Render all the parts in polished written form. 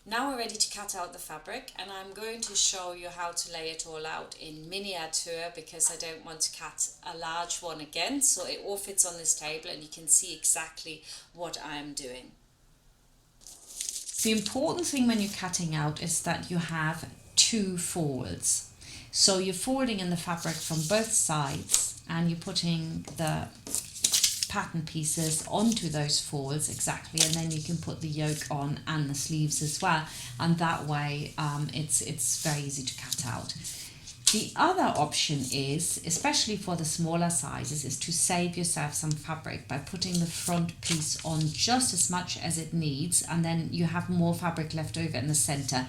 Now we're ready to cut out the fabric, and I'm going to show you how to lay it all out in miniature because I don't want to cut a large one again, so it all fits on this table and you can see exactly what I'm doing. The important thing when you're cutting out is that you have two folds. So you're folding in the fabric from both sides and you're putting the pattern pieces onto those folds exactly, and then you can put the yoke on and the sleeves as well, and that way it's very easy to cut out. The other option is, especially for the smaller sizes, is to save yourself some fabric by putting the front piece on just as much as it needs, and then you have more fabric left over in the center.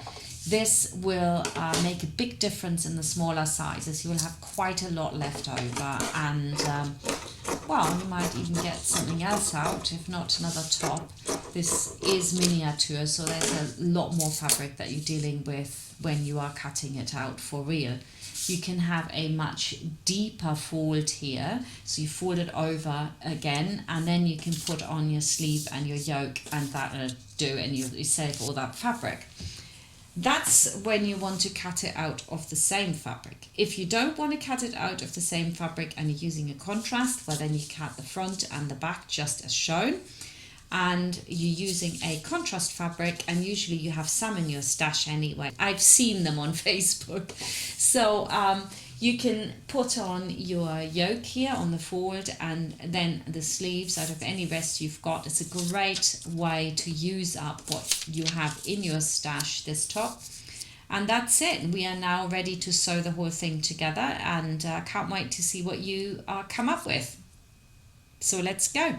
This will make a big difference in the smaller sizes. You will have quite a lot left over, and well, you might even get something else out, if not another top. This is miniature, so there's a lot more fabric that you're dealing with when you are cutting it out for real. You can have a much deeper fold here, so you fold it over again, and then you can put on your sleeve and your yoke, and that'll do, and you save all that fabric. That's when you want to cut it out of the same fabric. If you don't want to cut it out of the same fabric and you're using a contrast, well then you cut the front and the back just as shown. And you're using a contrast fabric, and usually you have some in your stash anyway. I've seen them on Facebook. So you can put on your yoke here on the fold and then the sleeves out of any rest you've got. It's a great way to use up what you have in your stash, this top. And that's it. We are now ready to sew the whole thing together, and can't wait to see what you come up with. So let's go.